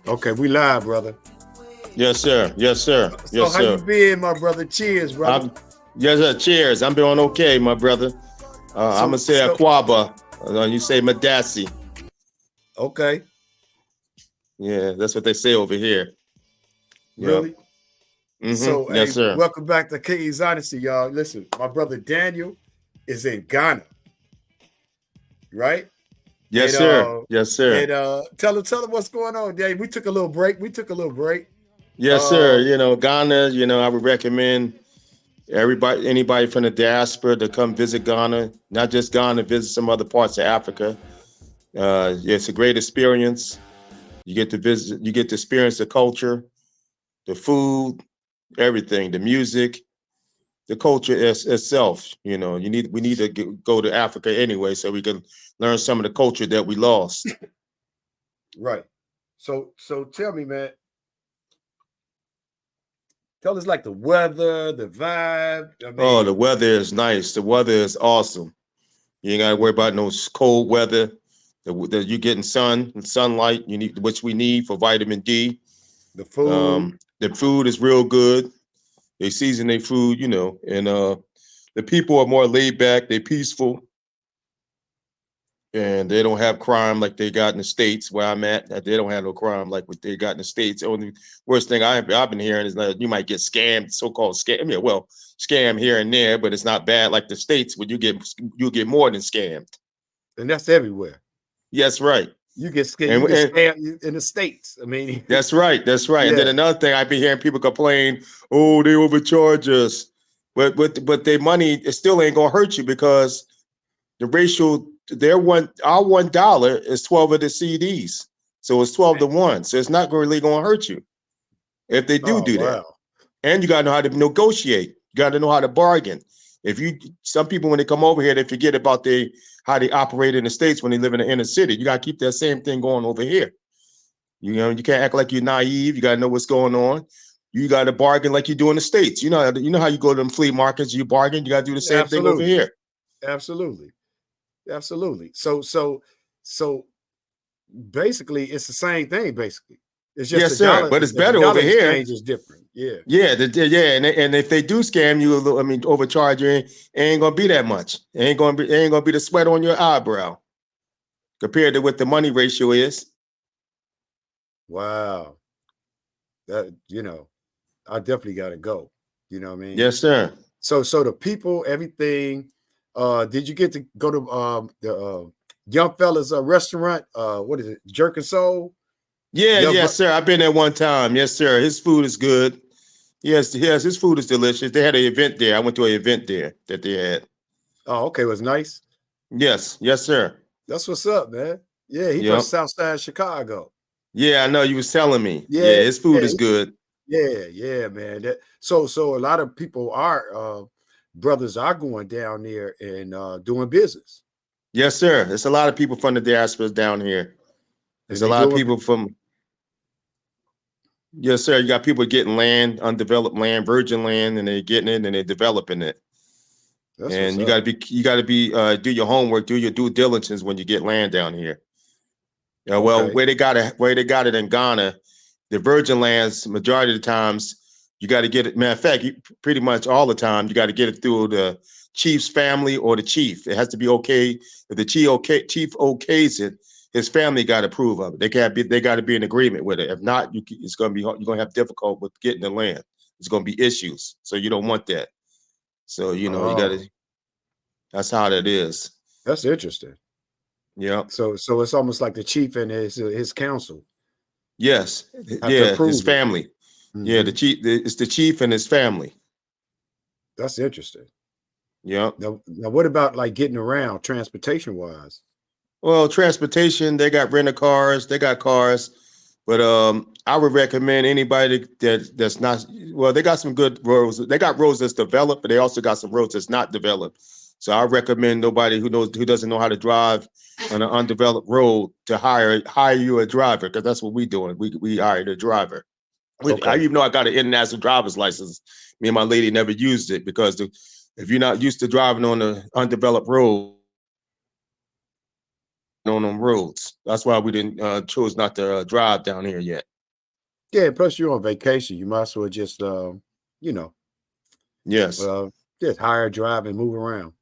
Okay, we live, brother. Yes, sir. Yes, sir. So how you been, my brother? Cheers, brother. Yes, sir. Cheers. I'm doing okay, my brother. I'm gonna say Aquaba. You say Madasi. Okay. Yeah, that's what they say over here. Really? Mm-hmm. So, yes, sir. Welcome back to King's Honesty, y'all. Listen, my brother Daniel is in Ghana, right? Yes, sir. Yes, sir. And tell him what's going on, Daniel. We took a little break. Yes, sir. Ghana. I would recommend anybody from the diaspora to come visit Ghana. Not just Ghana, visit some other parts of Africa. It's a great experience. You get to visit. You get to experience the culture, the food, everything, the music, the culture itself. We need to go to Africa anyway, so we can learn some of the culture that we lost. Right. So tell me, man. Tell us like the weather, the vibe. The weather is nice. The weather is awesome. You ain't got to worry about no cold weather. You're getting sunlight. Which we need for vitamin D. The food. The food is real good. They season their food, and the people are more laid back. They're peaceful, and they don't have crime like they got in the States where I'm at. They don't have no crime like what they got in the States. The only worst thing I've been hearing is that you might get scammed, so-called scam. Yeah, well, scam here and there, but it's not bad like the States where you get more than scammed. And that's everywhere. Yes, right. You get scammed in the States. That's right. Yeah. And then another thing, I've been hearing people complain, oh, they overcharge us. But their money, it still ain't gonna hurt you because the ratio, our $1 is 12 of the CDs. So it's 12 to 1. So it's not really gonna hurt you if they do that. And you gotta know how to negotiate. You gotta know how to bargain. Some people when they come over here, they forget about how they operate in the States when they live in the inner city. You got to keep that same thing going over here. You can't act like you're naive. You got to know what's going on. You got to bargain like you do in the States. You know how you go to them flea markets, you bargain. You got to do the same thing over here. Absolutely. So basically, it's the same thing. Basically, it's just yes, sir. But it's better over here. Exchange is different. Yeah. And if they do scam you, overcharge you, it ain't gonna be that much. It ain't gonna be the sweat on your eyebrow compared to what the money ratio is. Wow. That I definitely gotta go. You know what I mean? Yes, sir. So the people, everything. Did you get to go to the young fella's restaurant? What is it? Jerk and Soul? Yeah, yes, sir. I've been there one time. Yes, sir. His food is good. Yes, his food is delicious. They had an event there. I went to an event there that they had. Oh, okay. It was nice. Yes, sir. That's what's up, man. Yeah, he's from South Side Chicago. Yeah, I know. You was telling me. Yeah, his food is good. Yeah, man. So a lot of people brothers are going down there and doing business. Yes, sir. There's a lot of people from the diaspora down here. There's a lot of people from. Yes, sir. You got people getting land, undeveloped land, virgin land, and they're getting it and they're developing it. And you got to be do your homework, do your due diligence when you get land down here. Well, where they got it in Ghana, the virgin lands, majority of the times, you got to get it. Matter of fact, pretty much all the time, you got to get it through the chief's family or the chief. It has to be okay. If the chief okays it, his family got to approve of it. They got to be in agreement with it. If not, it's going to be hard. You're going to have difficult with getting the land. It's going to be issues. So you don't want that. So, you got to, that's how that is. That's interesting. Yeah. So it's almost like the chief and his council. Yes. Yeah. His family. Mm-hmm. Yeah. It's the chief and his family. That's interesting. Yeah. Now what about like getting around transportation wise? Well, transportation, they got rental cars, they got cars, but I would recommend anybody that's not, well, they got some good roads. They got roads that's developed, but they also got some roads that's not developed. So I recommend nobody who doesn't know how to drive on an undeveloped road to hire you a driver, because that's what we're doing. We hired a driver. I even know I got an international driver's license. Me and my lady never used it because if you're not used to driving on an undeveloped road, on them roads. That's why we didn't chose not to drive down here yet. Yeah, plus you're on vacation. You might as well just, you know, Yes. just hire a drive and move around.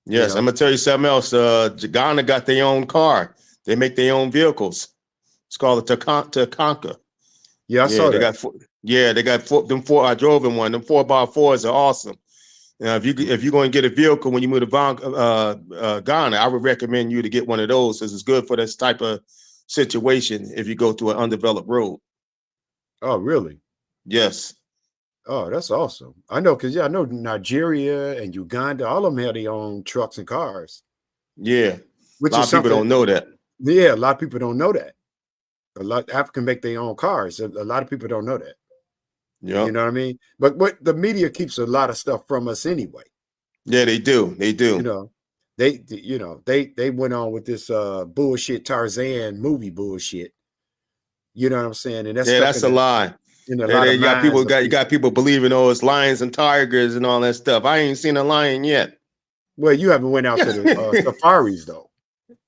Yes, I'm gonna tell you something else. Ghana got their own car. They make their own vehicles. It's called a Takanka. Yeah, I saw that. They got them four. I drove in one. Them 4x4s are awesome. Now, if you're going to get a vehicle when you move to Ghana, I would recommend you to get one of those because it's good for this type of situation if you go to an undeveloped road. Oh, really? Yes. Oh, that's awesome. I know, because I know Nigeria and Uganda, all of them have their own trucks and cars. Yeah. Which a lot of people don't know that. Yeah, a lot of people don't know that. A lot African make their own cars. A lot of people don't know that. Yeah. You know what I mean? But what the media keeps a lot of stuff from us anyway. Yeah, they do. They do. They went on with this bullshit Tarzan movie bullshit. You know what I'm saying? And that's a lie. You got people believing, oh, it's lions and tigers and all that stuff. I ain't seen a lion yet. Well, you haven't went out to the safaris though.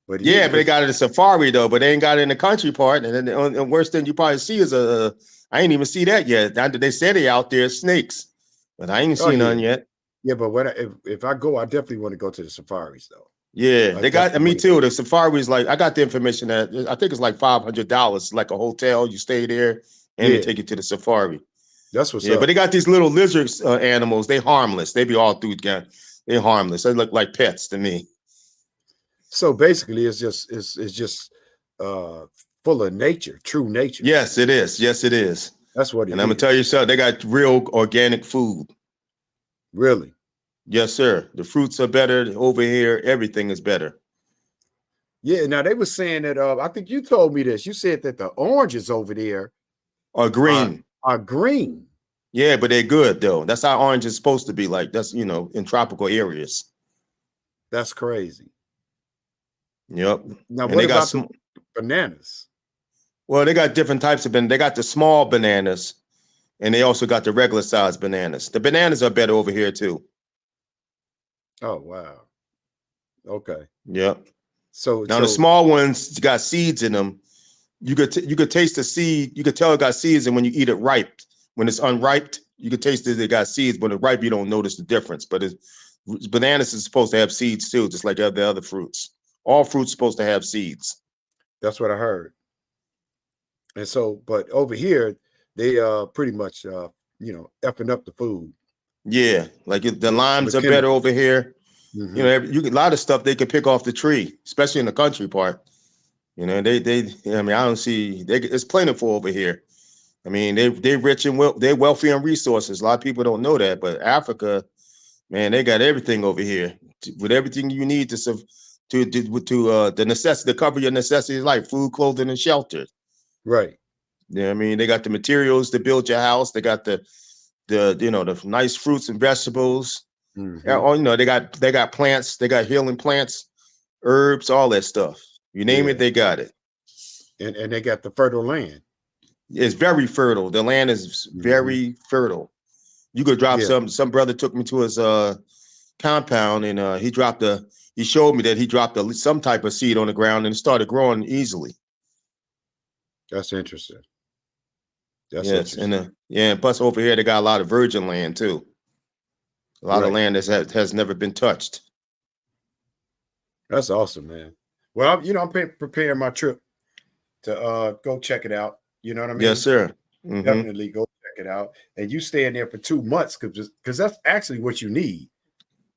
But they got it in safari though, but they ain't got it in the country part. And then the worst thing you probably see is I ain't even see that yet. They said they out there snakes, but I ain't seen none yet. Yeah, but if I go, I definitely want to go to the safaris though. Yeah, they got me too. The safaris, like I got the information that I think it's like $500, like a hotel. You stay there and they take you to the safari. That's what's up. But they got these little lizard animals. They harmless. They be all through. They're harmless. They look like pets to me. So basically, it's just full of nature, true nature. Yes, it is. Yes, it is. That's what it is. And I'm gonna tell you something. They got real organic food. Really? Yes, sir. The fruits are better over here. Everything is better. Yeah. Now they were saying that. I think you told me this. You said that the oranges over there are green. Are green. Yeah, but they're good though. That's how orange is supposed to be. Like that's in tropical areas. That's crazy. Yep. Now, what about the bananas? Well, they got different types of bananas. They got the small bananas, and they also got the regular size bananas. The bananas are better over here too. Oh wow. Okay. Yep. So the small ones got seeds in them. You could taste the seed. You could tell it got seeds, and when you eat it ripe, when it's unripe, you could taste it got seeds. When it's ripe, you don't notice the difference. But bananas is supposed to have seeds too, just like the other fruits. All fruits supposed to have seeds. That's what I heard. And so, but over here, they pretty much effing up the food. Yeah, like the limes are better over here. Mm-hmm. A lot of stuff they can pick off the tree, especially in the country part. I mean, I don't see it's plentiful over here. I mean, they rich and they're wealthy in resources. A lot of people don't know that, but Africa, man, they got everything over here with everything you need to the necessity to cover your necessities like food, clothing, and shelter. Right. Yeah, I mean, they got the materials to build your house. They got the nice fruits and vegetables. Mm-hmm. They got plants. They got healing plants, herbs, all that stuff. You name it, they got it. And they got the fertile land. It's very fertile. The land is very fertile. You could drop some brother took me to his compound and he showed me that he dropped some type of seed on the ground and it started growing easily. That's interesting. Interesting. And plus over here they got a lot of virgin land too. A lot of land that has never been touched. That's awesome, man. Well, I'm preparing my trip to go check it out. You know what I mean? Yes, sir. Mm-hmm. Definitely go check it out. And you stay in there for 2 months because that's actually what you need.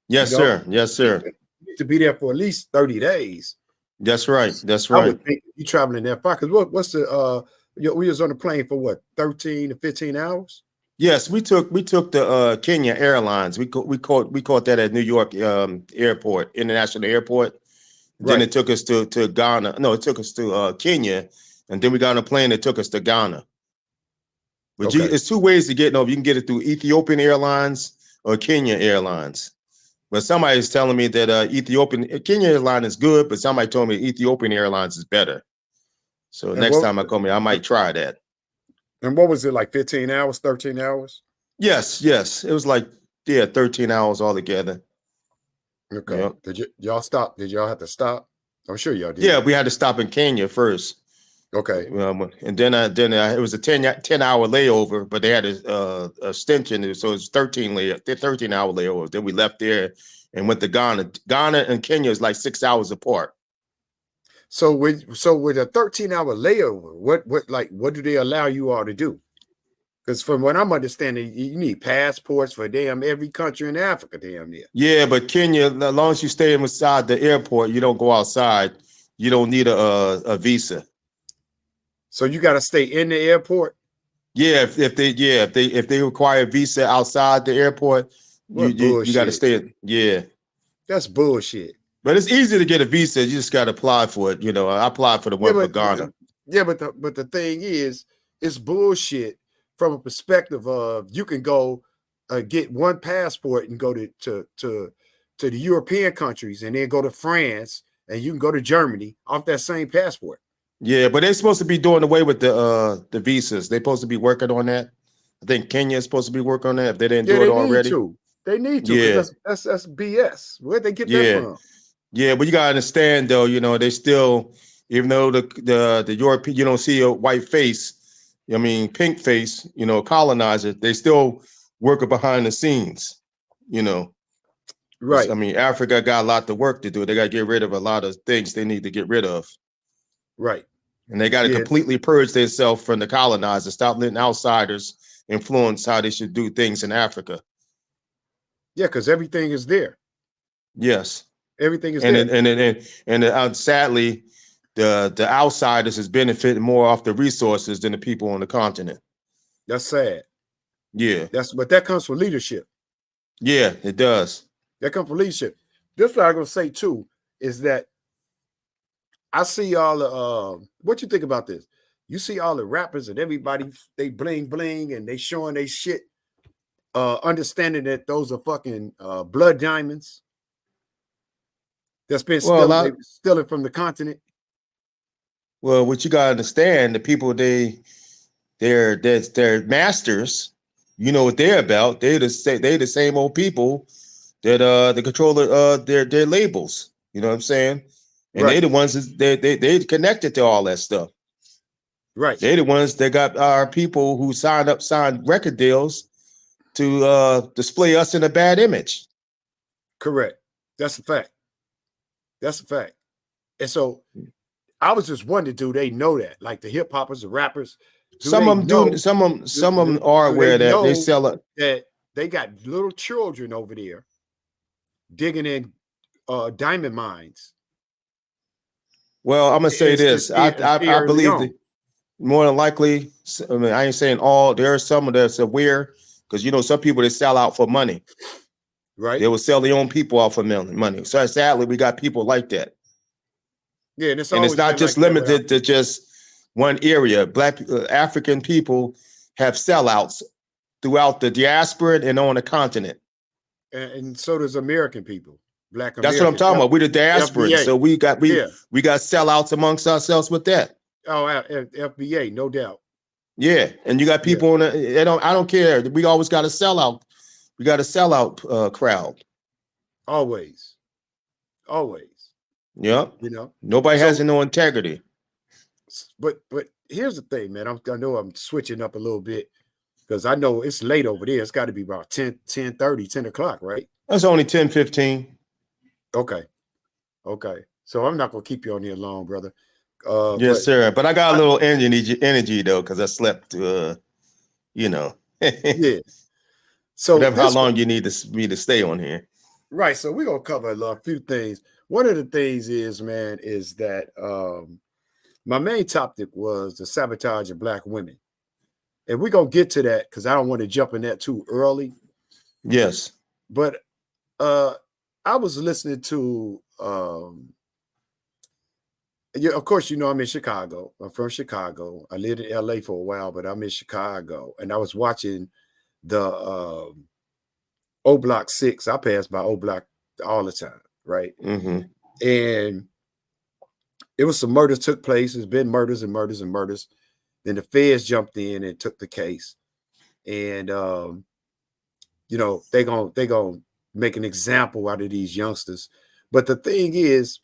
Yes, sir. Yes, sir. You need to be there for at least 30 days. That's right. That's right. I would think you traveling that far because what's the we was on the plane for what 13 to 15 hours? Yes, we took the Kenya Airlines. We caught that at New York Airport, International Airport. Then it took us to Ghana. No, it took us to Kenya, and then we got on a plane that took us to Ghana. But it's 2 ways to get over. You can get it through Ethiopian Airlines or Kenya Airlines. But somebody's telling me that Kenya Airlines is good, but somebody told me Ethiopian Airlines is better. So next time I come here, I might try that. And what was it, like 15 hours, 13 hours? Yes. It was like 13 hours altogether. Okay. Yep. Did y'all stop? Did y'all have to stop? I'm sure y'all Yeah, did. we had to stop in Kenya first. Okay. And then it was a 10-hour layover, but they had a extension, so it was 13-hour layover. Then we left there and went to Ghana. Ghana and Kenya is like 6 hours apart. So with a 13-hour layover, what do they allow you all to do? Because from what I'm understanding, you need passports for damn every country in Africa, damn near. Yeah, but Kenya, as long as you stay inside the airport, you don't go outside. You don't need a visa. So you got to stay in the airport. Yeah, if they require a visa outside the airport, What you got to bullshit. stay. Yeah, That's bullshit. but it's easy to get a visa. You just got to apply for it. I applied for the Yeah, one for Ghana. but the thing is, it's bullshit from a perspective of you can go get one passport and go to the European countries and then go to France and you can go to Germany off that same passport. Yeah, but they're supposed to be doing away with the visas. They're supposed to be working on that. I think Kenya is supposed to be working on that if they didn't Yeah, do it they need already. to. They need to Yeah, because that's BS. Where'd they get that yeah, from? yeah. But you gotta understand though, they still, even though the European, you don't see a white face, I mean pink face, colonizer, they still working behind the scenes, you know. Right, I mean, Africa got a lot of work to do. They got to get rid of a lot of things they need to get rid of. right. And they got to Yeah, completely purge themselves from the colonizers, stop letting outsiders influence how they should do things in Africa. yeah, because everything is there. Yes. Everything is And there. sadly, the outsiders is benefiting more off the resources than the people on the continent. That's sad. Yeah. But that comes from leadership. Yeah, it does. That comes from leadership. This what I'm gonna say too is that I see all the what you think about this? You see all the rappers and everybody they bling bling and they showing they shit, understanding that those are fucking blood diamonds that's been Well, a they lot. stealing from the continent. Well, what you gotta understand, the people they're masters. You know what they're about. They the same old people that control their labels. You know what I'm saying? And they Right, the ones they connected to all that stuff. right, They the ones that got our people who signed record deals to display us in a bad image. correct. That's a fact. That's a fact. And so I was just wondering, do they know that? Like the hip hoppers, the rappers, do Some they of them do. know? Some of them are Do they aware that they know sell it. that they got little children over there digging in diamond mines Well, I'm gonna say in this. I Sierra believe that Leone, more than likely. I mean, I ain't saying all. There are some that's aware because some people that sell out for money. right? They will sell their own people out for money. So sadly, we got people like that. Yeah, and it's And it's always not been just like that. limited to just one area. Black African people have sellouts throughout the diaspora and on the continent. And so does American people, Black That's what I'm American, talking about. We're the diasporans, FBA. so we got Yeah. sellouts amongst ourselves with that. Oh, FBA, no doubt. Yeah, and you got Yeah, people I don't care. We always got a sellout. We got a sellout crowd. always, always. Yep. You know. Nobody has So, no integrity. but here's the thing, man. I know I'm switching up a little bit because I know it's late over there. It's got to be about 10:30, 10 o'clock, right? That's only 10-15. Okay. Okay. So I'm not gonna keep you on here long, brother. Yes, But sir. But I got a little energy though, because I slept. Whatever. yeah. So How this long you need me to stay on here? right. So we're gonna cover a few things. One of the things is, man, is that my main topic was the sabotage of Black women. And we're gonna get to that because I don't want to jump in that too early. Yes. But I was listening to yeah, of course, I'm in Chicago. I'm from Chicago. I lived in LA for a while, but I'm in Chicago. And I was watching the O Block 6. I pass by O Block all the time, right? Mm-hmm. And it was some murders took place. There's been murders and murders and murders. Then the feds jumped in and took the case. And they gonna make an example out of these youngsters. But the thing is,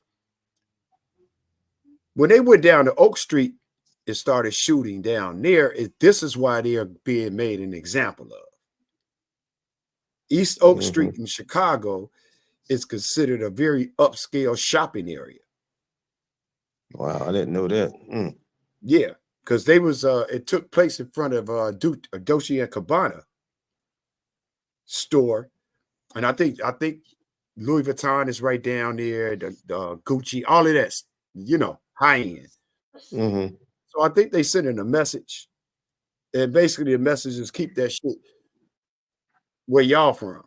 When they went down to Oak Street and started shooting down there, this is why they are being made an example of. East Oak Street in Chicago is considered a very upscale shopping area. Wow, I didn't know that. Yeah, because they was it took place in front of Dolce and Gabbana store, and I think Louis Vuitton is right down there, the Gucci, all of that, high end. So I think they sent in a message, and basically the message is keep that shit where y'all from.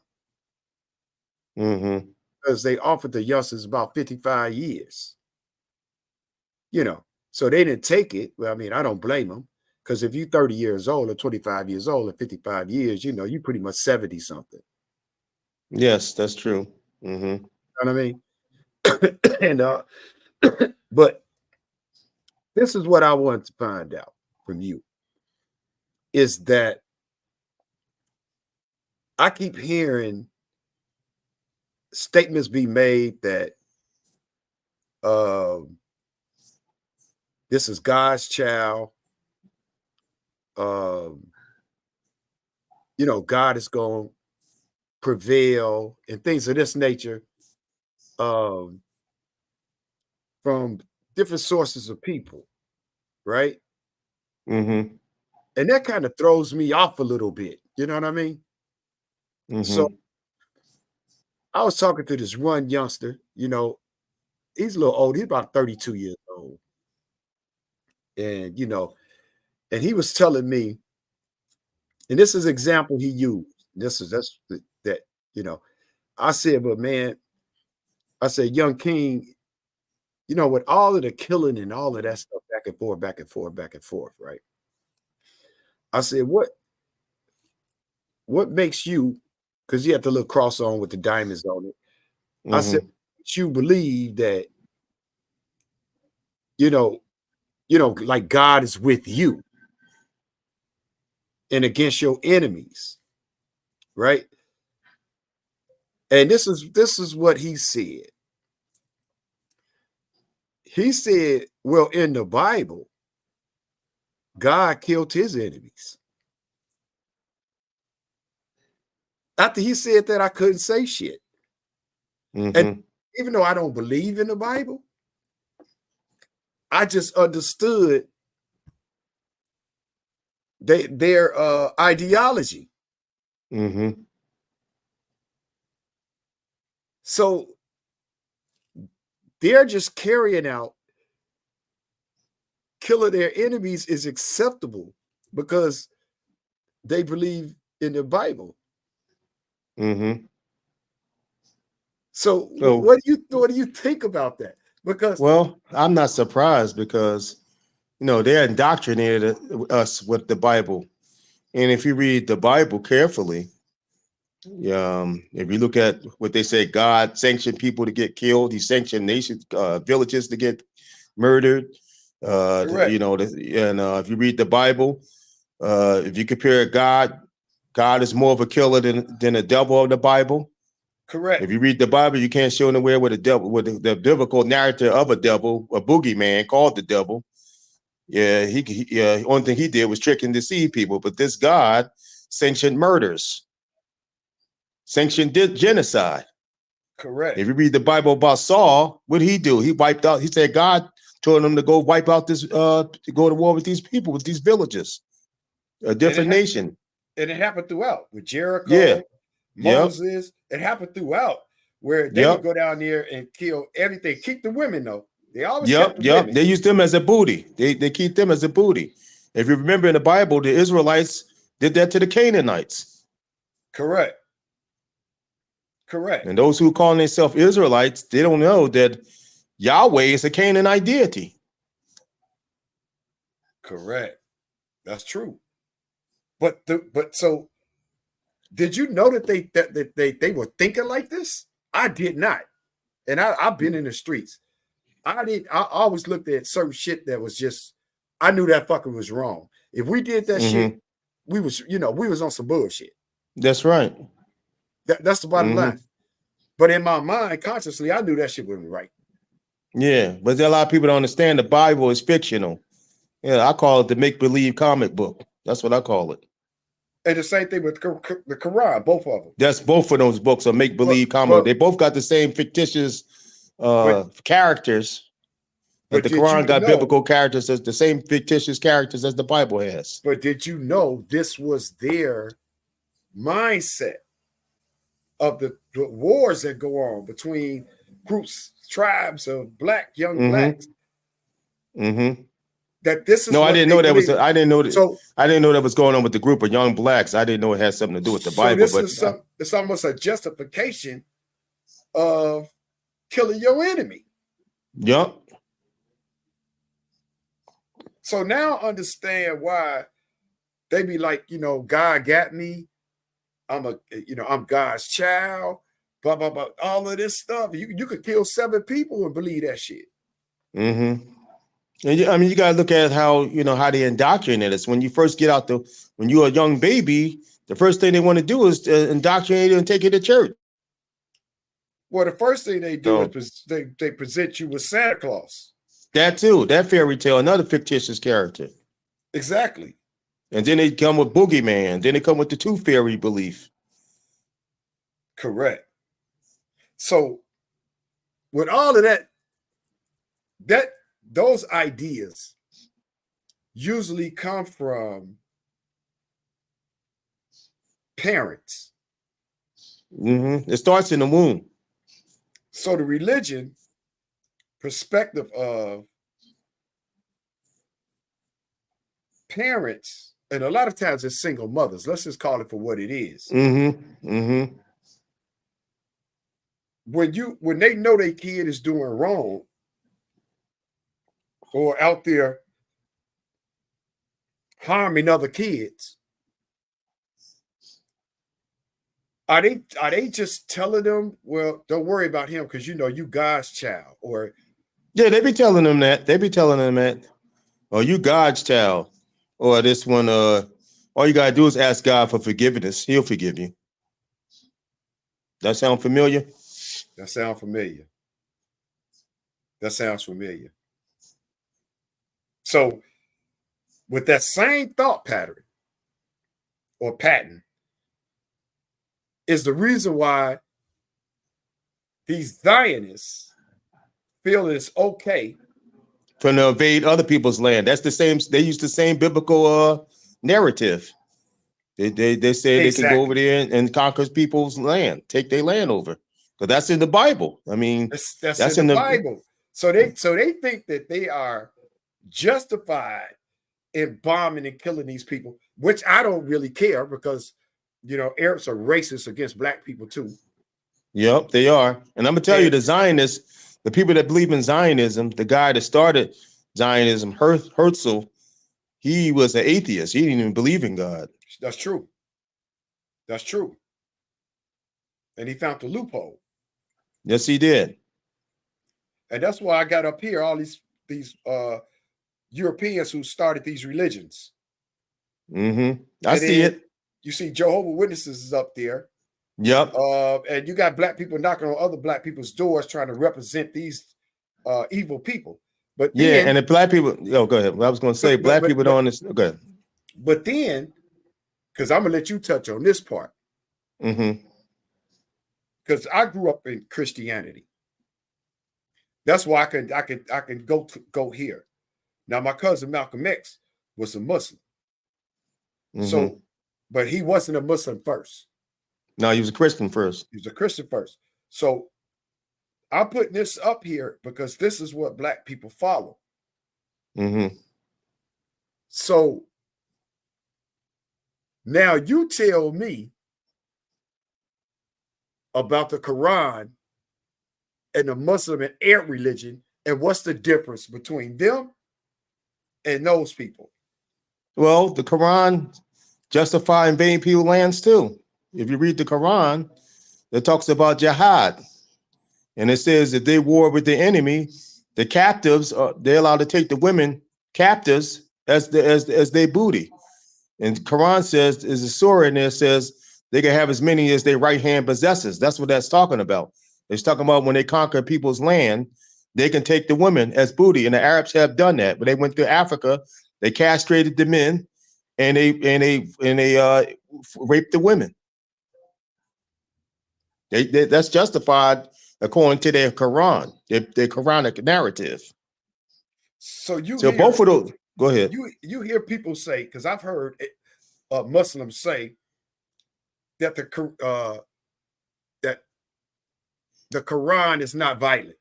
Because they offered the youngsters about 55 years. So they didn't take it. Well, I mean, I don't blame them. Because if you're 30 years old or 25 years old or 55 years, you pretty much 70 something. Yes, that's true. You know what I mean? And but this is what I want to find out from you, is that I keep hearing statements be made that this is God's child. God is going to prevail and things of this nature from different sources of people, right? And that kind of throws me off a little bit. You know what I mean? So I was talking to this one youngster, he's a little old. He's about 32 years old. And, and he was telling me, and this is an example he used. I said, but man, I said, young King, with all of the killing and all of that stuff back and forth, right? I said, what makes you, because you have the little cross on with the diamonds on it. I said, you believe that, like God is with you and against your enemies, right? And this is what he said. He said, well, in the Bible, God killed his enemies. After he said that, I couldn't say shit. And even though I don't believe in the Bible, I just understood their ideology. So they're just carrying out killing their enemies is acceptable because they believe in the Bible. So what do you think about that? Because I'm not surprised because they indoctrinated us with the Bible, and if you read the Bible carefully, if you look at what they say, God sanctioned people to get killed. He sanctioned nations, villages to get murdered. If you read the Bible, if you compare God is more of a killer than the devil of the Bible. Correct. If you read the Bible, you can't show anywhere where the biblical narrative of a devil, a boogeyman called the devil. Yeah, only thing he did was trick and deceive people. But this God sanctioned murders, sanctioned genocide. Correct. If you read the Bible about Saul, what did he do? He wiped out. He said God told him to go wipe out this, to go to war with these people, with these villages, a different nation. And it happened throughout with Jericho, Moses. It happened throughout where they would go down there and kill everything. Keep the women though. They always kept the women. They used them as a booty. They keep them as a booty. If you remember in the Bible, the Israelites did that to the Canaanites. Correct. And those who call themselves Israelites, they don't know that Yahweh is a Canaanite deity. Correct. That's true. But so did you know that they were thinking like this? I did not. And I've been in the streets. I always looked at certain shit that was just, I knew that fucking was wrong. If we did that shit, we was on some bullshit. That's right. That's the bottom line. But in my mind, consciously, I knew that shit wasn't right. Yeah, but there are a lot of people don't understand the Bible is fictional. Yeah, I call it the make-believe comic book. That's what I call it. And the same thing with the Quran, both of them. That's both of those books are make-believe comic. They both got the same fictitious characters, but the Quran got biblical characters as the same fictitious characters as the Bible has. But did you know this was their mindset of the wars that go on between groups, tribes of young blacks? Mm-hmm. That this is no, I didn't know that was. I didn't know that. So I didn't know that was going on with the group of young blacks. I didn't know it had something to do with the Bible. But it's almost a justification of killing your enemy. Yep. So now understand why they be like, God got me. I'm God's child. Blah blah blah. All of this stuff. You could kill 7 people and believe that shit. Mm-hmm. And I mean, you gotta look at how they indoctrinate us. When you first get out when you're a young baby, the first thing they want to do is indoctrinate you and take you to church. Well, the first thing they do is they present you with Santa Claus. That too, that fairy tale, another fictitious character. Exactly. And then they come with boogeyman. Then they come with the tooth fairy belief. Correct. So with all of that those ideas usually come from parents. Mm-hmm. It starts in the womb. So the religion perspective of parents, and a lot of times it's single mothers. Let's just call it for what it is. Mm-hmm. Mm-hmm. When they know their kid is doing wrong or out there harming other kids, are they just telling them, well, don't worry about him because you God's child? Or yeah, they be telling them that. Or you God's child. Or this one, all you gotta do is ask God for forgiveness. He'll forgive you. That sound familiar? That sounds familiar. That sounds familiar. So with that same thought pattern or pattern is the reason why these Zionists feel it's okay to invade other people's land. That's the same. They use the same biblical narrative. They say they can go over there and conquer people's land, take their land over, because that's in the Bible. I mean, that's in the Bible. So they think that they are justified in bombing and killing these people, which I don't really care because Arabs are racist against black people too. Yep, they are. And I'm gonna tell you, the Zionists, the people that believe in Zionism, the guy that started Zionism, Herzl, he was an atheist. He didn't even believe in God. That's true. That's true. And he found the loophole. Yes, he did. And that's why I got up here all these Europeans who started these religions. Mm-hmm. I see it. You see Jehovah's Witnesses is up there. Yep. And you got black people knocking on other black people's doors trying to represent these evil people. But yeah, and the black people, go ahead. I was going to say, black people don't understand. Go ahead. But then, because I'm going to let you touch on this part. Mm-hmm. Because I grew up in Christianity. That's why I can go here. Now, my cousin Malcolm X was a Muslim. Mm-hmm. So, but he wasn't a Muslim first. No, he was a Christian first. He was a Christian first. So I'm putting this up here because this is what black people follow. Mm-hmm. So now you tell me about the Quran and the Muslim and Arab religion, and what's the difference between them and those people? Well, the Quran justifies invading people's lands too. If you read the Quran, it talks about jihad. And it says if they war with the enemy, the captives, they're allowed to take the women captives as their booty. And the Quran says, there's a surah in there says they can have as many as their right hand possesses. That's what that's talking about. It's talking about when they conquer people's land, they can take the women as booty, and the Arabs have done that. But they went to Africa, they castrated the men, and they raped the women. That's justified according to their Quran, their Quranic narrative. So both of those. Go ahead. You hear people say, because I've heard Muslims say that the Quran is not violent.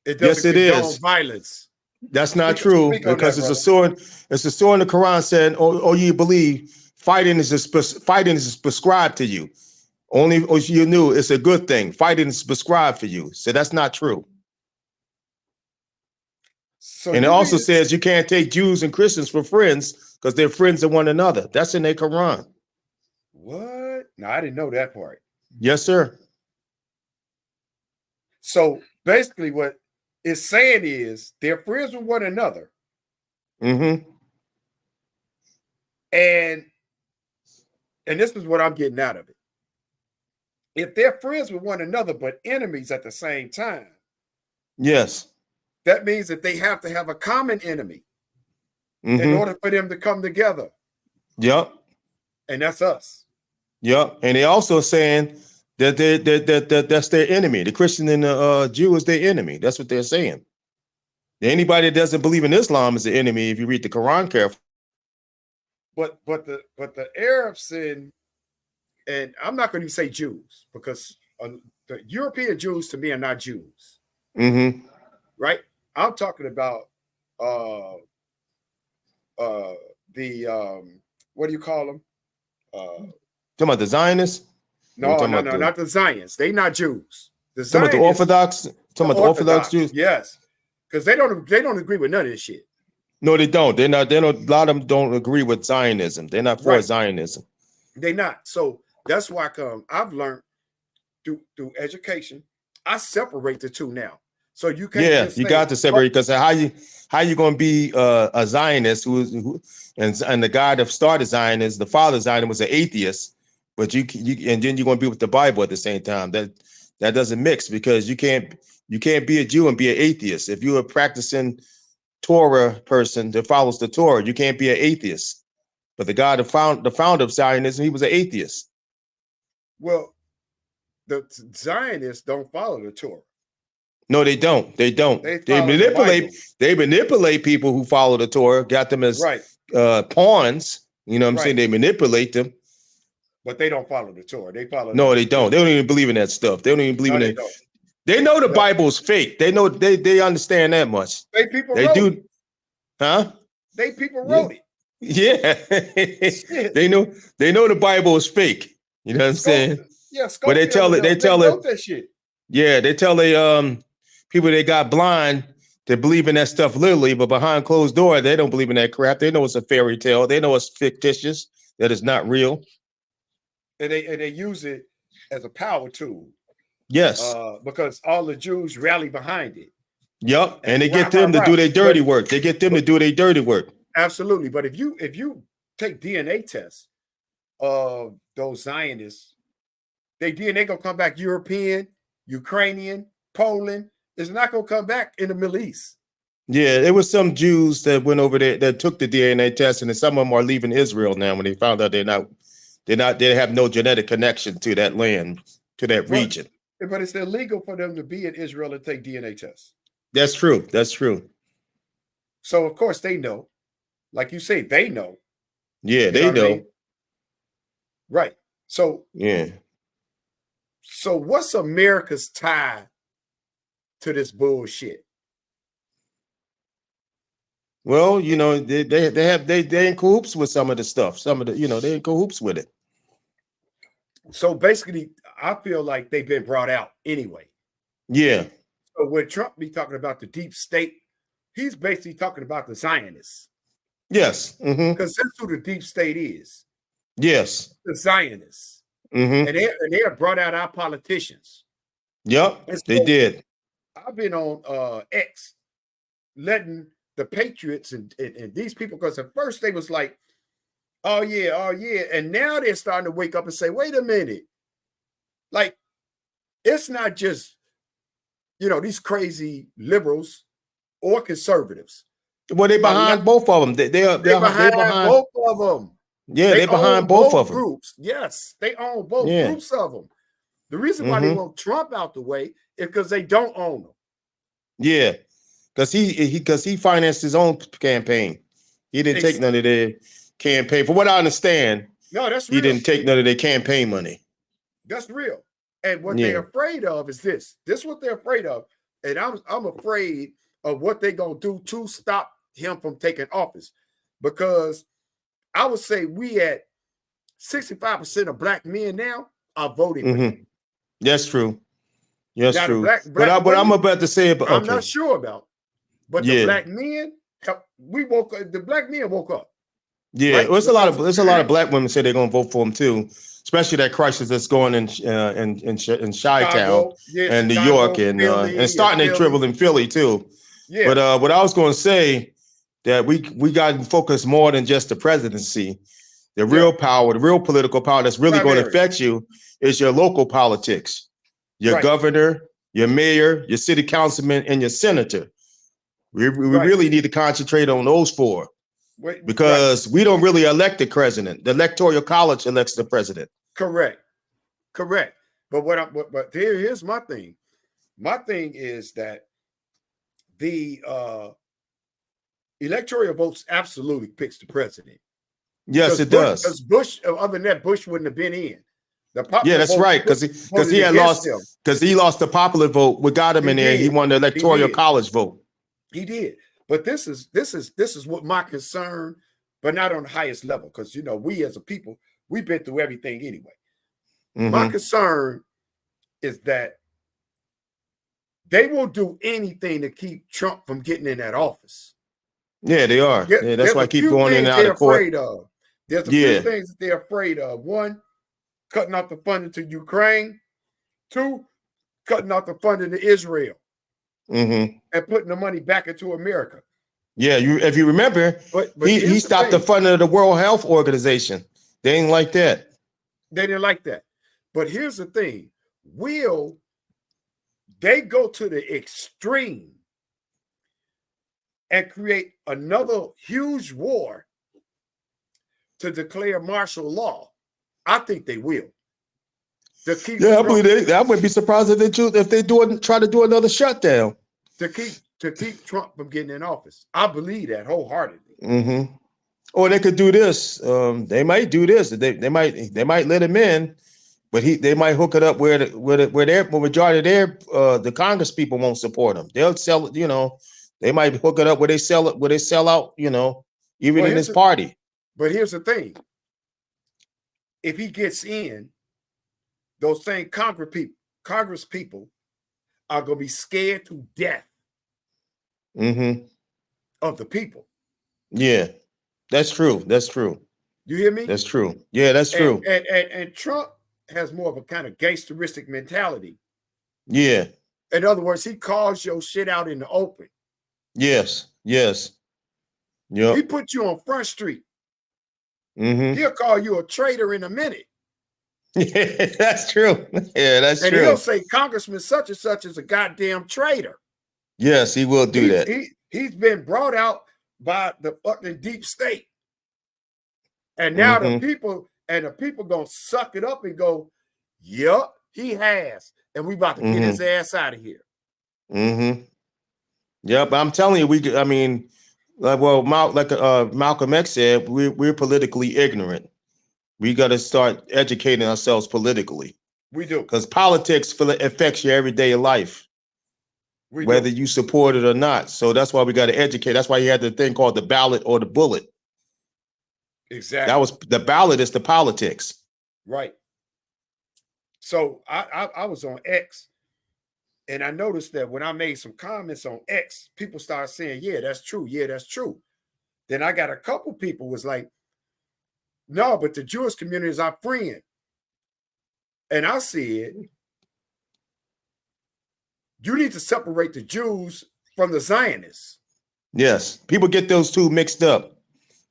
It doesn't condone violence. That's not true, because it's a sword. It's a sword in the Quran saying, "Oh, you believe fighting is prescribed to you. Only you knew it's a good thing. Fighting is prescribed for you." So that's not true. So and it also says you can't take Jews and Christians for friends because they're friends of one another. That's in their Quran. What? No, I didn't know that part. Yes, sir. So basically what it's saying is they're friends with one another. Mm-hmm. And this is what I'm getting out of it. If they're friends with one another, but enemies at the same time. Yes. That means that they have to have a common enemy in order for them to come together. Yep. And that's us. Yep. And they also saying that that's their enemy. The Christian and the Jew is their enemy. That's what they're saying. Anybody that doesn't believe in Islam is the enemy if you read the Quran carefully. But the Arabs and I'm not going to say Jews, because the European Jews to me are not Jews. Mm-hmm. Right? I'm talking about what do you call them? Talking about the Zionists? No, not the Zionists. They not Jews. The Talking about the Orthodox? Talking about the Orthodox Jews? Yes. Because they don't agree with none of this shit. No, they don't. They don't. A lot of them don't agree with Zionism. They're not for Zionism. They're not. So that's why I've learned through education. I separate the two now. So you can't. Yeah, you got to separate, because how you going to be a Zionist and the guy that started Zionist, the father of Zionist, was an atheist, but you and then you're going to be with the Bible at the same time. That doesn't mix, because you can't be a Jew and be an atheist. If you're a practicing Torah person that follows the Torah, you can't be an atheist. But the guy the founder of Zionism, he was an atheist. Well, the Zionists don't follow the Torah. No, they don't. They manipulate people who follow the Torah, got them as pawns. You know what I'm saying? They manipulate them. But they don't follow the Torah. They follow. No, they don't. They don't even believe in that stuff. They don't even believe in it. They know the Bible's fake. They know they understand that much. They wrote it. Huh? They people wrote it. Yeah. They know the Bible is fake. You know what I'm saying? Yeah, but they tell it. That shit. Yeah, they tell people that got blind to believe in that stuff literally, but behind closed door, they don't believe in that crap. They know it's a fairy tale. They know it's fictitious, that it's not real. And they use it as a power tool. Yes. Because all the Jews rally behind it. Yep. And they get them to do their dirty work. They get them to do their dirty work. Absolutely. But if you take DNA tests of those Zionists, their DNA gonna come back European, Ukrainian, Poland. It's not gonna come back in the Middle East. Yeah, there was some Jews that went over there that took the DNA test, and some of them are leaving Israel now when they found out they have no genetic connection to that land, to that region. But it's illegal for them to be in Israel and take DNA tests. That's true. That's true. So of course they know, like you say, they know. Yeah, they know. I mean? Right. So yeah. So what's America's tie to this bullshit? Well, you know, they in cahoots with some of the stuff. Some of the, they're in cahoots with it. So basically, I feel like they've been brought out anyway. Yeah. So when Trump be talking about the deep state, he's basically talking about the Zionists. Yes. Because that's who the deep state is. Yes. The Zionists. And they have brought out our politicians. Yep, so they did. I've been on X letting the patriots and these people, because at first they was like, oh yeah. And now they're starting to wake up and say, wait a minute. Like, it's not just, these crazy liberals or conservatives. Well, they behind both of them. They're behind both of them. Yeah, they behind both of them. Groups. Yes, they own both groups of them. The reason why they want Trump out the way is because they don't own them. Yeah, because he financed his own campaign. He didn't take none of their campaign. From what I understand, no, that's real. He didn't take none of their campaign money. That's real. And what they're afraid of is this. This is what they're afraid of. And I'm afraid of what they're gonna do to stop him from taking office. Because I would say we at 65% of black men now are voting for him. That's true. That's now, true. Black but women, I'm about to say about I'm not sure about. But the black men, the black men woke up. Yeah, right? There's a lot of black women say they're gonna vote for him too, especially that crisis that's going in Chi-Town and New York and starting to dribble in Philly too. Yeah. But what I was gonna say that we got to focus more than just the presidency. The real power, the real political power that's really going to affect you is your local politics, your governor, your mayor, your city councilman, and your senator. We really need to concentrate on those four. Because we don't really elect the president. The Electoral College elects the president. Correct. But here's my thing. My thing is that the electoral votes absolutely picks the president. Yes, it does. Because Bush, other than that, Bush wouldn't have been in. Yeah, that's right. Because he had lost. Because he lost the popular vote. We got him in there. He won the Electoral College vote. He did. But this is what my concern, but not on the highest level, because we as a people, we've been through everything anyway. My concern is that they will do anything to keep Trump from getting in that office. Yeah, they are. Yeah, that's why I keep going in and out of court. There's a few things that they're afraid of. One, cutting off the funding to Ukraine. Two, cutting off the funding to Israel. And putting the money back into America. Yeah, if you remember, but he stopped the funding of the World Health Organization. They didn't like that. They didn't like that. But here's the thing. Will they go to the extreme and create another huge war to declare martial law? I think they will. I believe I wouldn't be surprised if they try to do another shutdown to keep Trump from getting in office. I believe that wholeheartedly. Or they could do this. They might do this. They might let him in, but they might hook it up where their majority of the Congress people won't support him. They'll sell it. They might hook it up where they sell out. Even in his party. But here's the thing: if he gets in, those same Congress people are going to be scared to death of the people. Yeah, that's true. That's true. You hear me? That's true. Yeah, that's true. And Trump has more of a kind of gangsteristic mentality. Yeah. In other words, he calls your shit out in the open. Yes. Yes. Yeah. He put you on Front Street. He'll call you a traitor in a minute. Yeah, that's true. Yeah, that's true. And he'll say Congressman such and such is a goddamn traitor. Yes, he will do that. He's been brought out by the fucking deep state. And now the people gonna suck it up and go, yup, he has. And we about to get his ass out of here. Yeah, but I'm telling you, Malcolm X said, we're politically ignorant. We got to start educating ourselves politically. We do. Because politics affects your everyday life, whether you support it or not. So that's why we got to educate. That's why you had the thing called the ballot or the bullet. Exactly. The ballot is the politics. Right. So I was on X, and I noticed that when I made some comments on X, people started saying, yeah, that's true. Yeah, that's true. Then I got a couple people was like, no, but the Jewish community is our friend. And I said, you need to separate the Jews from the Zionists. Yes, people get those two mixed up.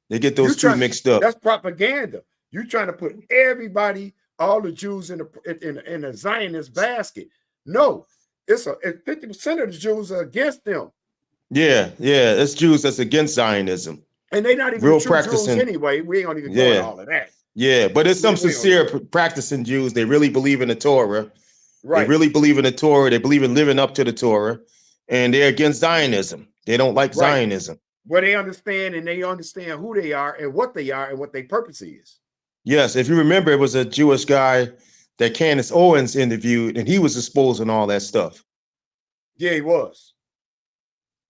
They get those two mixed up. That's propaganda. You're trying to put everybody, all the Jews in a Zionist basket. No, It's 50% of the Jews are against them. Yeah, it's Jews that's against Zionism. And they're not even Real true Jews practicing. anyway. We ain't gonna even go into all of that. Yeah, but it's some sincere practicing Jews. They really believe in the Torah. Right. They really believe in the Torah. They believe in living up to the Torah. And they're against Zionism. They don't like Zionism. Well, they understand who they are and what their purpose is. Yes, if you remember, it was a Jewish guy that Candace Owens interviewed, and he was exposing all that stuff. Yeah, he was.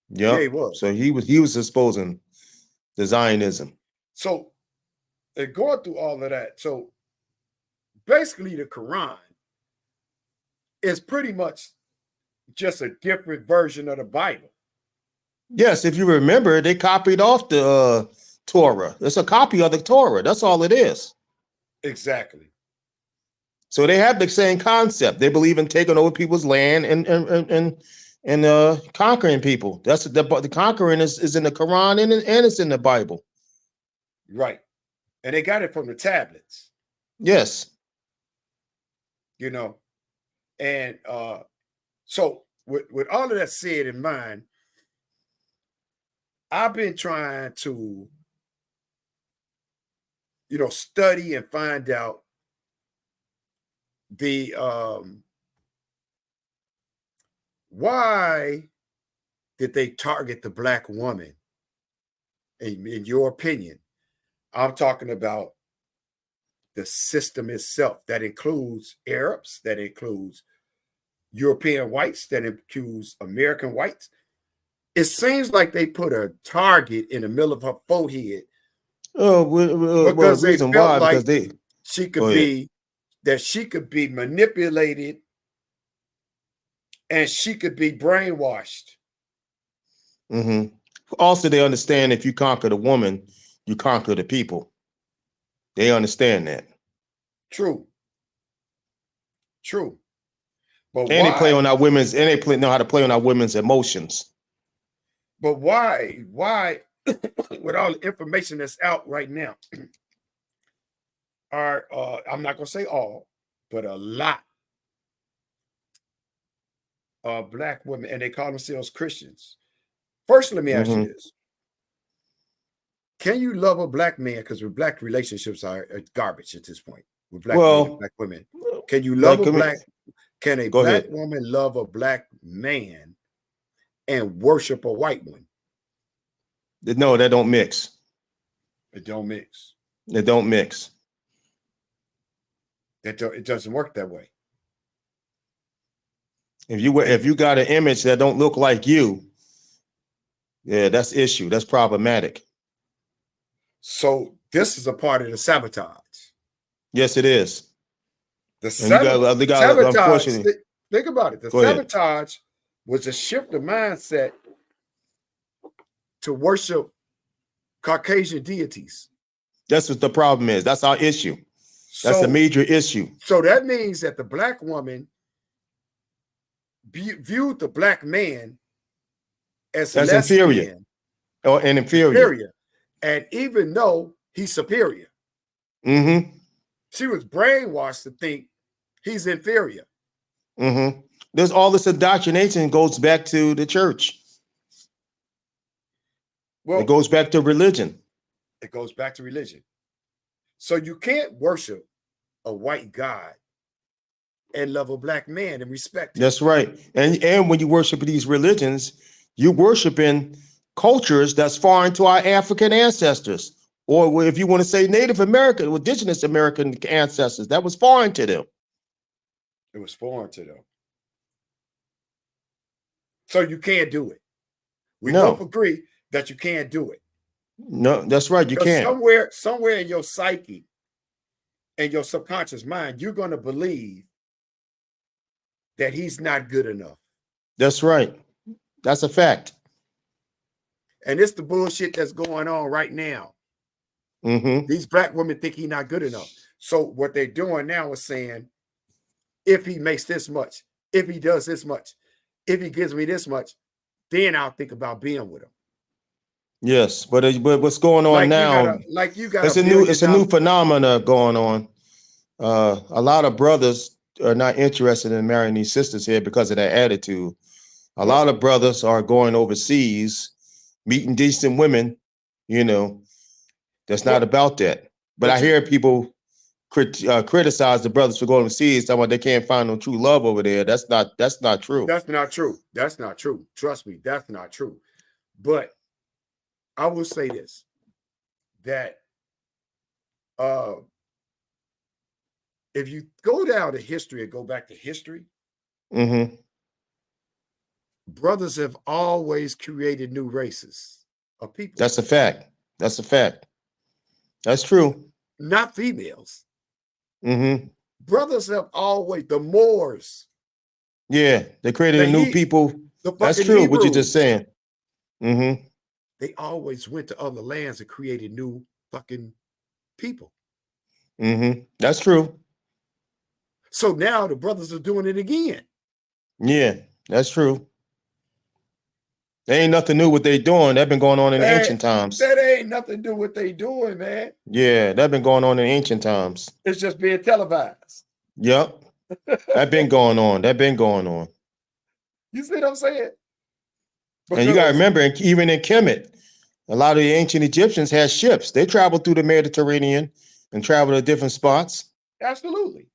Yep. Yeah, he was. So he was exposing the Zionism. So they're going through all of that. So basically, the Quran is pretty much just a different version of the Bible. Yes, if you remember, they copied off the Torah. It's a copy of the Torah. That's all it is. Exactly. So they have the same concept. They believe in taking over people's land and conquering people. That's the conquering is in the Quran and it's in the Bible. Right. And they got it from the tablets. Yes. You know, and so with all of that said in mind, I've been trying to, study and find out the why did they target the Black woman? In your opinion, I'm talking about the system itself that includes Arabs, that includes European whites, that includes American whites. It seems like they put a target in the middle of her forehead. Oh, because they felt why? Like she could be manipulated and she could be brainwashed. Mm-hmm. Also, they understand if you conquer the woman, you conquer the people. They understand that. True. But and why? They play on our women's, and they know how to play on our women's emotions. But why, with all the information that's out right now, are I'm not gonna say all, but a lot of Black women, and they call themselves Christians. First, let me ask you this. Can you love a Black man? Because with Black relationships are garbage at this point. With Black men and Black women. Can you love Can a Black woman love a Black man and worship a white one? No, that don't mix. It don't mix. It don't mix. It doesn't work that way. If you got an image that don't look like you, yeah, that's issue. That's problematic. So this is a part of the sabotage. Yes, it is. The sabotage. Think about it. The sabotage was a shift of mindset to worship Caucasian deities. That's what the problem is. That's our issue. That's a major issue. So that means that the Black woman viewed the Black man as inferior. Or an inferior. And even though he's superior, she was brainwashed to think he's inferior. There's all this indoctrination goes back to the church. Well, it goes back to religion. It goes back to religion. So you can't worship a white God and love a Black man and respect him. That's right. And when you worship these religions, you're worshiping cultures that's foreign to our African ancestors. Or if you want to say Native American, indigenous American ancestors, that was foreign to them. It was foreign to them. So you can't do it. We both agree that you can't do it. No, that's right. You can't. Somewhere in your psyche and your subconscious mind, you're going to believe that he's not good enough. That's right. That's a fact. And it's the bullshit that's going on right now. These Black women think he's not good enough. So what they're doing now is saying, if he makes this much, if he does this much, if he gives me this much, then I'll think about being with him. Yes, but what's going on now? It's a new phenomena going on. A lot of brothers are not interested in marrying these sisters here because of that attitude. A lot of brothers are going overseas, meeting decent women, you know, that's not about that. But I hear people criticize the brothers for going overseas, talking about they can't find no true love over there. That's not true. That's not true. That's not true. Trust me, that's not true. But I will say this, that if you go down to history and go back to history, brothers have always created new races of people. That's a fact. That's a fact. That's true. Not females. Brothers have always, the Moors. Yeah, they created new people. That's true, Hebrews. what you're just saying. They always went to other lands and created new fucking people. That's true. So now the brothers are doing it again. Yeah, that's true. There ain't nothing new what they doing. That's been going on in ancient times. That ain't nothing to do what they doing, man. Yeah, that's been going on in ancient times. It's just being televised. Yep. That been going on. That been going on. You see what I'm saying? And you got to remember, even in Kemet, a lot of the ancient Egyptians had ships. They traveled through the Mediterranean and traveled to different spots. Absolutely.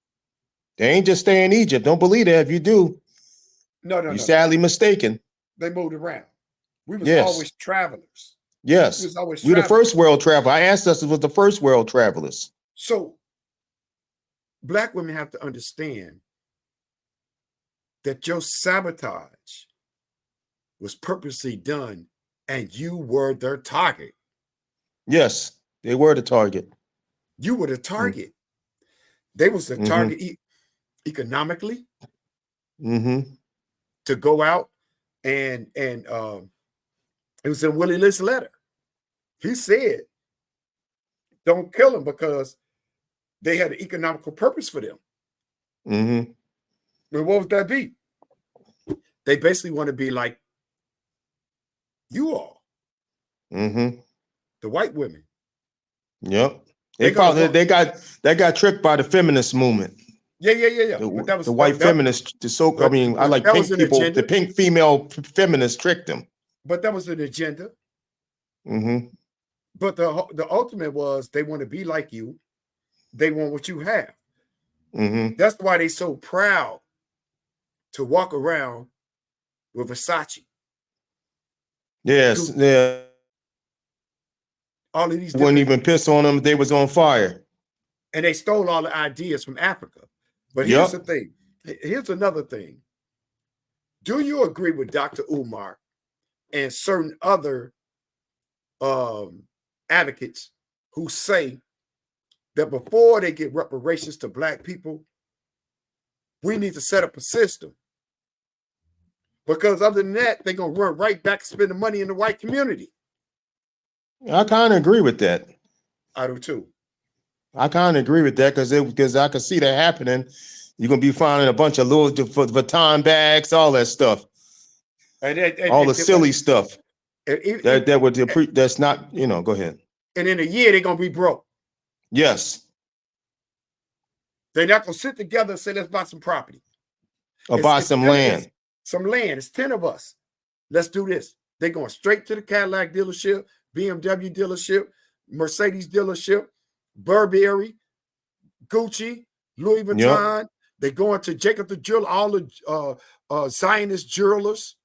They ain't just stay in Egypt. Don't believe that. If you do, you're sadly mistaken. They moved around. We was always travelers. Yes. We was always we're the first world traveler. Our ancestors was the first world travelers. So Black women have to understand that your sabotage was purposely done and you were their target. Yes, they were the target. You were the target. They was the target economically to go out and it was in Willie List's letter. He said, don't kill them because they had an economical purpose for them. And what would that be? They basically want to be like you all. The white women. Yep. They got tricked by the feminist movement. Yeah. But that was the white feminists, I like pink people. The pink female feminists tricked them. But that was an agenda. But the ultimate was they want to be like you. They want what you have. That's why they so proud to walk around with Versace. Yes, yeah. All of these wouldn't even piss on them if they was on fire. And they stole all the ideas from Africa. But here's the thing. Here's another thing. Do you agree with Dr. Umar and certain other advocates who say that before they get reparations to Black people, we need to set up a system? Because other than that, they're going to run right back and spend the money in the white community. I kind of agree with that. I do too. I kind of agree with that because I can see that happening. You're going to be finding a bunch of little Vuitton bags, all that stuff. All the silly stuff. That's not, go ahead. And in a year, they're going to be broke. Yes. They're not going to sit together and say, let's buy some property. Or buy some land. Some land. It's 10 of us. Let's do this. They're going straight to the Cadillac dealership, BMW dealership, Mercedes dealership, Burberry, Gucci, Louis Vuitton. Yep. They're going to Jacob the Jeweler, all the Zionist jewelers.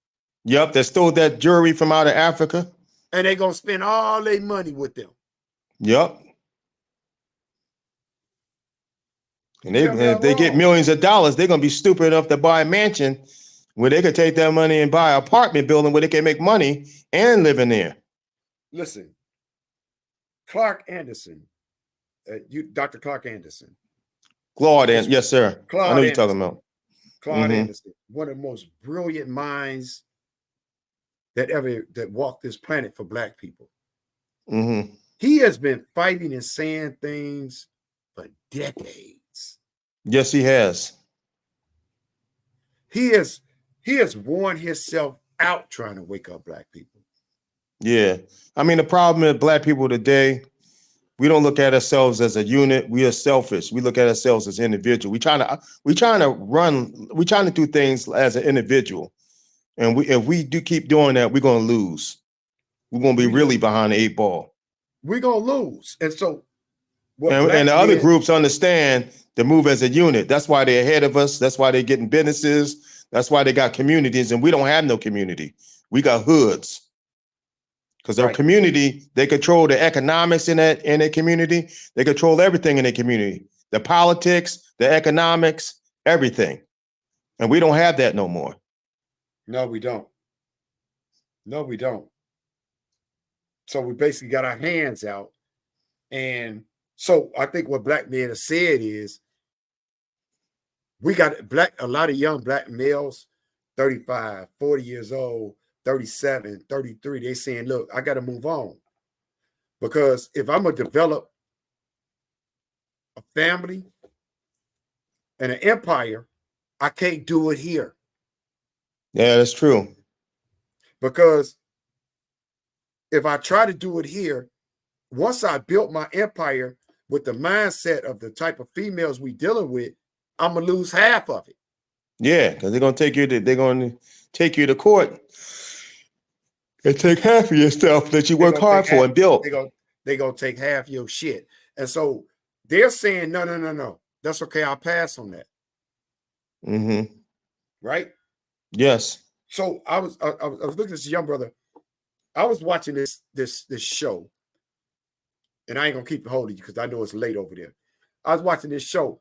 Yep, they stole that jewelry from out of Africa. And they're going to spend all their money with them. Yep. And if they get millions of dollars, they're going to be stupid enough to buy a mansion where they could take that money and buy an apartment building where they can make money and live in there. Listen, Clark Anderson, Dr. Clark Anderson. Yes, sir. Claude I know you're talking about. Claude Anderson, one of the most brilliant minds that walked this planet for Black people. He has been fighting and saying things for decades. Yes, he has. He has worn himself out trying to wake up Black people. Yeah. I mean, the problem with Black people today, We don't look at ourselves as a unit. We are selfish. We look at ourselves as individual. We trying to do things as an individual. And if we do keep doing that, we're gonna lose. We're gonna be really behind the 8 ball. We're gonna lose. And so what And the other groups understand to move as a unit. That's why they're ahead of us. That's why they're getting businesses. That's why they got communities, and we don't have no community. We got hoods. Because their community, they control the economics in that community. They control everything in their community. The politics, the economics, everything. And we don't have that no more. No, we don't. No, we don't. So we basically got our hands out. And so I think what black men have said is we got a lot of young black males, 35, 40 years old, 37, 33. They saying, look, I got to move on. Because if I'm going to develop a family and an empire, I can't do it here. Yeah, that's true. Because if I try to do it here, once I built my empire with the mindset of the type of females we dealing with, I'm gonna lose half of it. Yeah, because they're gonna take you to court and take half of your stuff that you work hard for and built. They're gonna take half your shit. And so they're saying, no. That's okay. I'll pass on that. Mm-hmm. Right? Yes. So I was looking at this young brother. I was watching this show, and I ain't gonna keep it holding you because I know it's late over there. I was watching this show,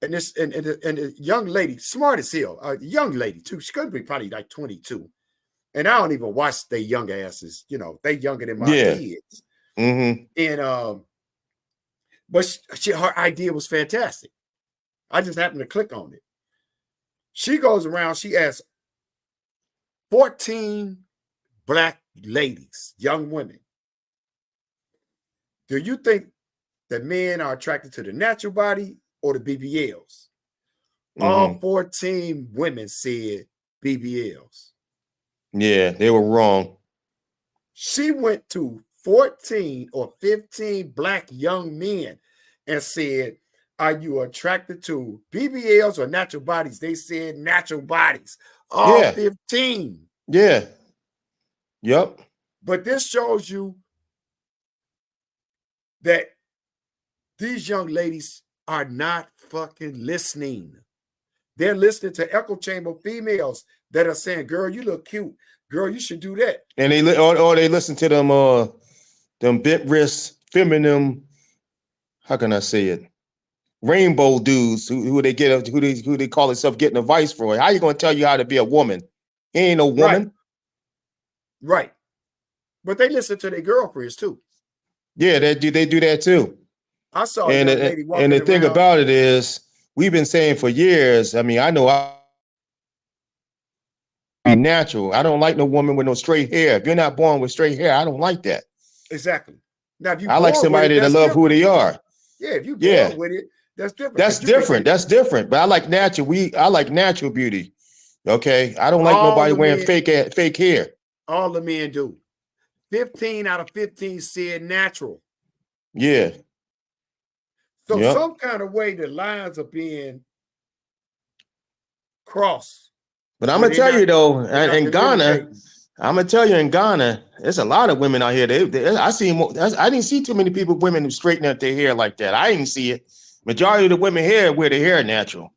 and the young lady, smart as hell, a young lady too. She could be probably like 22, and I don't even watch they young asses. You know, they younger than my kids. Mm-hmm. And but her idea was fantastic. I just happened to click on it. She goes around. She asks 14 black ladies, young women, do you think that men are attracted to the natural body or the BBLs? Mm-hmm. All 14 women said BBLs. Yeah, they were wrong. She went to 14 or 15 black young men and said, are you attracted to BBLs or natural bodies? They said natural bodies. All 15. Yeah. Yep. But this shows you that these young ladies are not fucking listening. They're listening to echo chamber females that are saying, girl, you look cute. Girl, you should do that. And they listen to them bent wrist, feminine, how can I say it? Rainbow dudes who they call themselves getting advice for. How you gonna tell you how to be a woman? He ain't no woman. Right. But they listen to their girlfriends too. Yeah, they do that too. I saw a young lady walking and the around. thing about it is, we've been saying for years. I mean, I know be natural. I don't like no woman with no straight hair. If you're not born with straight hair, I don't like that. Exactly. Now, if you I like somebody that love who they are. Yeah, if you're born with it, that's different. That's different. That's different. But I like natural. I like natural beauty. Okay, I don't like nobody wearing fake hair. All the men do. 15 out of 15 said natural. Yeah. So some kind of way the lines are being crossed. But I'm gonna tell you though, in Ghana, I'm gonna tell you in Ghana, there's a lot of women out here. I didn't see too many women who straighten up their hair like that. I didn't see it. Majority of the women here wear their hair natural.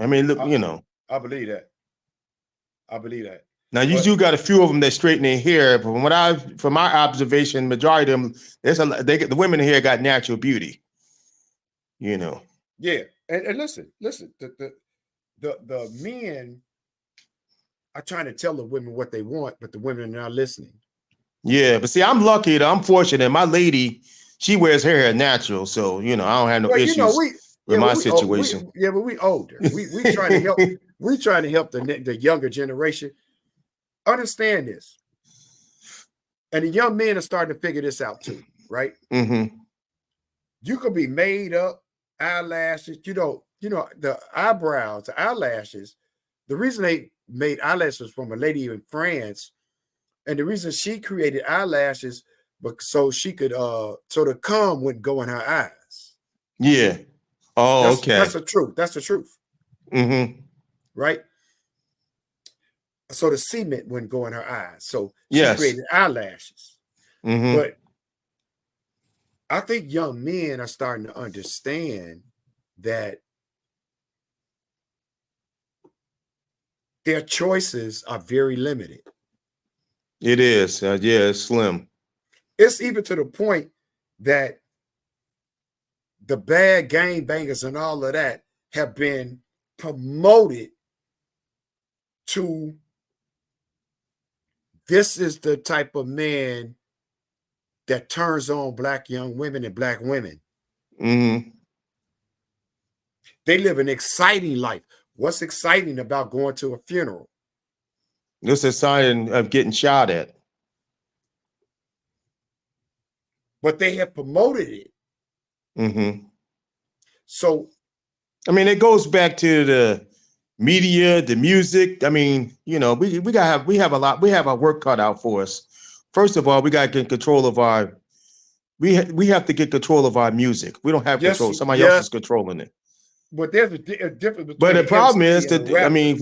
I mean, look, I believe that. I believe that. Now you do got a few of them that straighten their hair, but from my observation, majority of them, the women here got natural beauty. Yeah, and listen, the men are trying to tell the women what they want, but the women are not listening. Yeah, but see, I'm lucky. I'm fortunate. My lady, she wears her hair natural, so I don't have no issues with my situation. But we older. We trying to help. We trying to help the younger generation understand this, and the young men are starting to figure this out too, right? Mm-hmm. You could be made up, eyelashes. The eyebrows, the eyelashes. The reason they made eyelashes from a lady in France, and the reason she created eyelashes but so she could so the cum wouldn't go in her eyes. Yeah. Oh, That's okay. the truth. That's the truth. Mm-hmm. Right? So the cement wouldn't go in her eyes. So she Yes. created eyelashes. Mm-hmm. But I think young men are starting to understand that their choices are very limited. It is. Yeah, it's slim. It's even to the point that the bad gang bangers and all of that have been promoted to this is the type of man that turns on black young women and black women. Mm-hmm. They live an exciting life. What's exciting about going to a funeral? This is a sign of getting shot at. But they have promoted it. Mm-hmm. So I mean, it goes back to the media, the music. I mean, you know, we have our work cut out for us. First of all, we got to get control of our we have to get control of our music. We don't have control. Somebody else is controlling it. But there's a difference between But the problem MC is and a that rapper. I mean,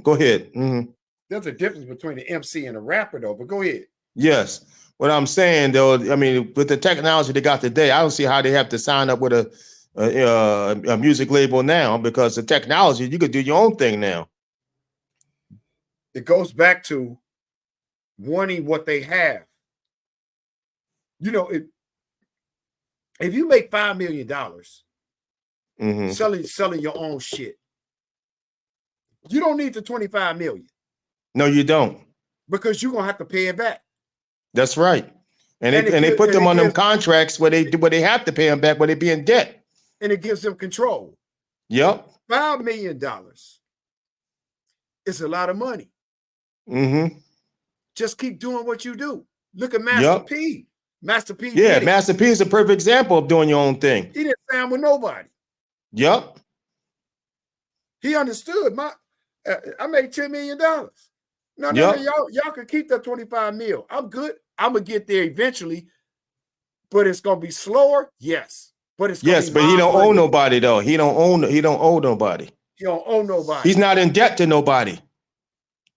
go ahead. Mm-hmm. There's a difference between the MC and a rapper, though. But go ahead. Yes. What I'm saying, though, I mean, with the technology they got today, I don't see how they have to sign up with a music label now, because the technology, you could do your own thing now. It goes back to wanting what they have. You know, if you make $5 million Mm-hmm. selling your own shit, you don't need the 25 million. No, you don't. Because you're gonna have to pay it back. That's right. And they put them on them contracts where they have to pay them back, where they be in debt. And it gives them control. Yep. $5 million is a lot of money. Mm-hmm. Just keep doing what you do. Look at Master P. Master P. Yeah, Master P is a perfect example of doing your own thing. He didn't sound with nobody. Yep. He understood. I made $10 million. No, y'all can keep that 25 mil. I'm good. I'm gonna get there eventually, but it's gonna be slower. Yes, but it's gonna be but he don't owe nobody though. He don't owe nobody. He don't owe nobody. He's not in debt to nobody.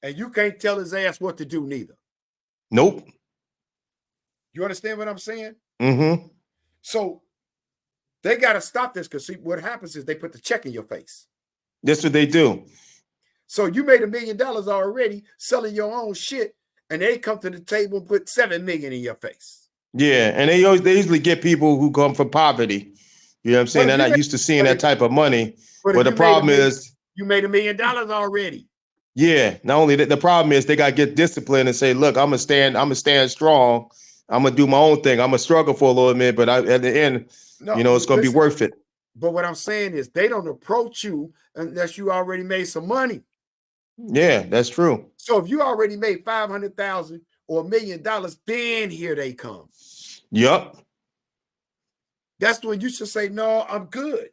And you can't tell his ass what to do neither. Nope. You understand what I'm saying? Mm-hmm. So they got to stop this, because see, what happens is they put the check in your face. That's what they do. So you made $1 million already selling your own shit, and they come to the table and put $7 million in your face. Yeah, and they usually get people who come from poverty. You know what I'm saying? They're not used to seeing that type of money. But the problem is, you made $1 million already. Yeah. Not only that, the problem is they got to get disciplined and say, look, I'm gonna stand strong. I'm gonna do my own thing. I'm gonna struggle for a little bit, but at the end, it's gonna be worth it. But what I'm saying is they don't approach you unless you already made some money. Yeah, that's true. So if you already made $500,000 or $1 million, then here they come. Yep. That's when you should say, no, I'm good.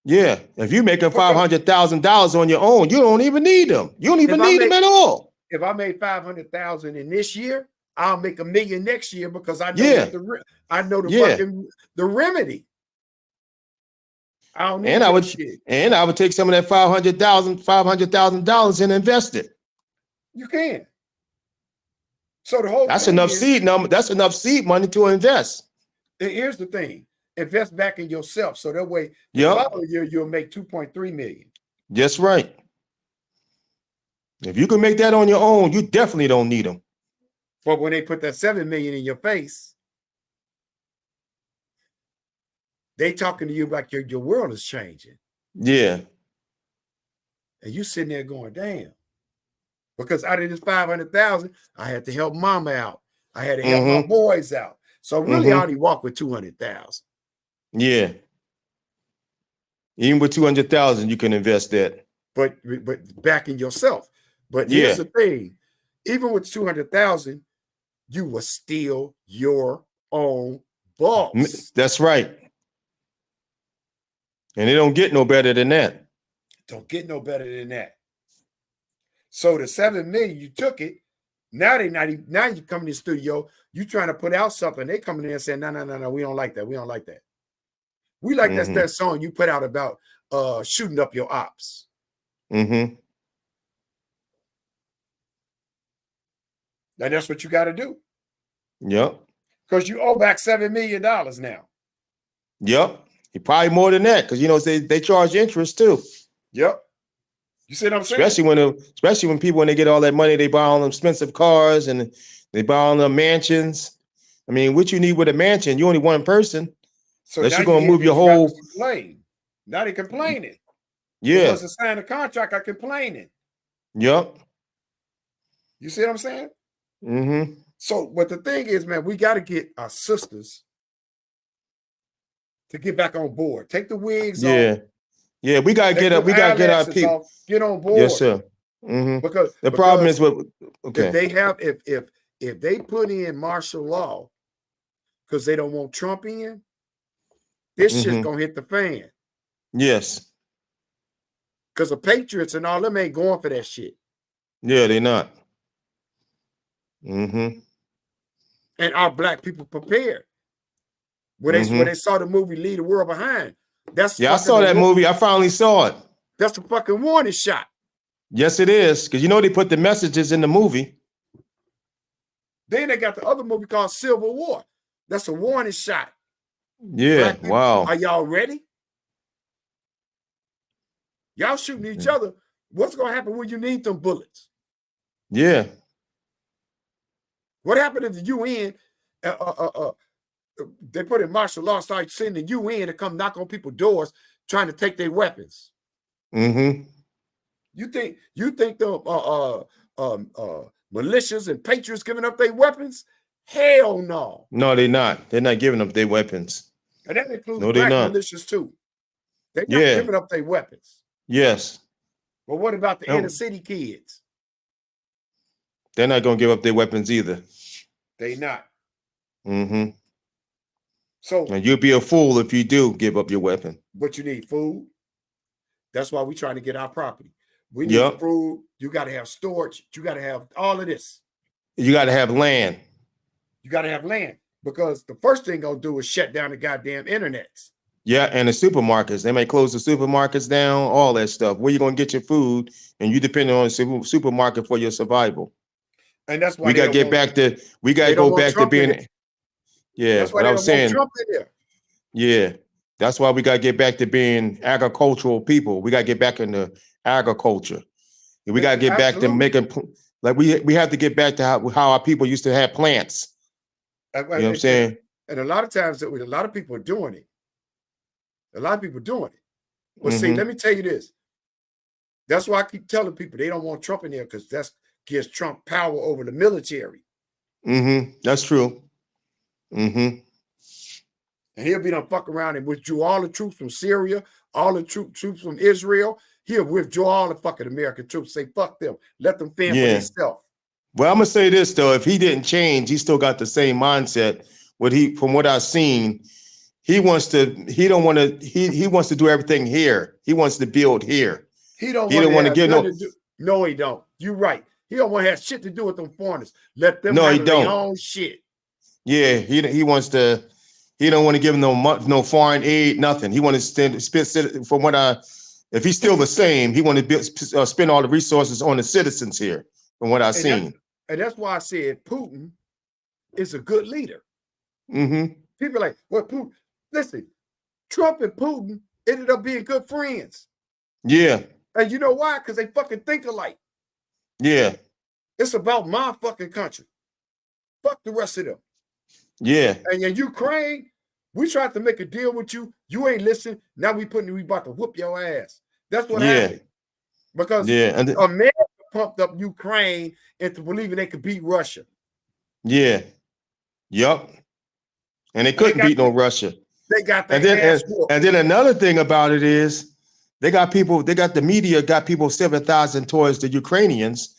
Yeah. If you're making $500,000 on your own, you don't even need them. You don't even need them at all. If I made $500,000 in this year, I'll make $1 million next year, because I know the remedy. I don't need I would take some of that $500,000 and invest it. You can. So the whole that's enough seed number. That's enough seed money to invest. Here's the thing: invest back in yourself, so that way, the following year you'll make $2.3 million. That's right. If you can make that on your own, you definitely don't need them. But when they put that $7 million in your face, they talking to you like your world is changing. Yeah. And you sitting there going, damn. Because out of this 500,000, I had to help mama out. I had to help my boys out. So really, I only walk with 200,000. Yeah. Even with 200,000, you can invest that. But back in yourself. But here's the thing: even with 200,000, you were still your own boss. That's right. And it don't get no better than that. Don't get no better than that. So the $7 million, you took it, Now they not even, now you come in the studio, you trying to put out something. They coming in and saying, no, we don't like that. We don't like that. We like that song you put out about shooting up your ops. Mm-hmm. Now that's what you got to do. Yep. Because you owe back $7 million now. Yep. Probably more than that, because you know they charge interest too. Yep. You see what I'm saying? Especially when people, when they get all that money, they buy all them expensive cars and they buy all them mansions. I mean, what you need with a mansion? You only one person. So unless now you're gonna move your whole. Now they complaining. Yeah. The ones that signed the contract are complaining. Yep. You see what I'm saying? Mm-hmm. So, but the thing is, man, we got to get our sisters to get back on board. Take the wigs off. Yeah, we gotta get up. We gotta get our people. Get on board. Yes, sir. Mm-hmm. Because the problem is what. Okay. If they have, if they put in martial law because they don't want Trump in, this shit's gonna hit the fan. Yes. Because the Patriots and all them ain't going for that shit. Yeah, they not. Mm-hmm. And our black people prepared. When they saw the movie Leave the World Behind. I saw that movie. I finally saw it. That's the fucking warning shot. Yes, it is. Because you know they put the messages in the movie. Then they got the other movie called Civil War. That's a warning shot. Yeah, wow. Are y'all ready? Y'all shooting each other. What's going to happen when you need them bullets? Yeah. What happened if the UN, they put in martial law, start sending the UN to come knock on people's doors trying to take their weapons? Mm-hmm. You think the militias and patriots giving up their weapons? Hell no. No, they're not. They're not giving up their weapons. And that includes black militias too. They're not giving up their weapons. Yes. But what about the inner city kids? They're not going to give up their weapons either. They not. Mm-hmm. So, and you'll be a fool if you do give up your weapon. But you need food. That's why we're trying to get our property. We need food. You got to have storage. You got to have all of this. You got to have land. You got to have land, because the first thing gonna do is shut down the goddamn internets. Yeah, and the supermarkets. They may close the supermarkets down, all that stuff. Where you gonna get your food, and you depend on the supermarket for your survival. And that's why we gotta get back to. We gotta go back to being. Yeah, that's why I was saying. Trump in there. Yeah, that's why we gotta get back to being agricultural people. We gotta get back into agriculture. We gotta get back to making, like we have to get back to how our people used to have plants. You know what I'm saying? And a lot of times, a lot of people are doing it. A lot of people are doing it. But see, let me tell you this. That's why I keep telling people they don't want Trump in there, because that gives Trump power over the military. That's true. And he'll be done fuck around and withdrew all the troops from Syria, all the troops from Israel. He'll withdraw all the fucking American troops. Say fuck them. Let them fend for themselves. Well, I'm gonna say this though: if he didn't change, he still got the same mindset. From what I've seen, he wants to. He don't want to. He wants to do everything here. He wants to build here. He don't want to get no. No, he don't. You're right. He don't want to have shit to do with them foreigners. Let them handle their own shit. Yeah, he wants to. He don't want to give them no foreign aid, nothing. He wants to spend. From what if he's still the same, he want to spend all the resources on the citizens here. From what I've seen. And that's why I said Putin is a good leader. People are like, well, Putin, listen, Trump and Putin ended up being good friends. Yeah. And you know why? Because they fucking think alike. Yeah. It's about my fucking country. Fuck the rest of them. Yeah. And in Ukraine, we tried to make a deal with you. You ain't listening. Now we about to whoop your ass. That's what happened. Because America pumped up Ukraine into believing they could beat Russia. Yeah. Yup. And they couldn't beat no Russia. They got and then another thing about it is they got the media got people 7,000 towards the Ukrainians,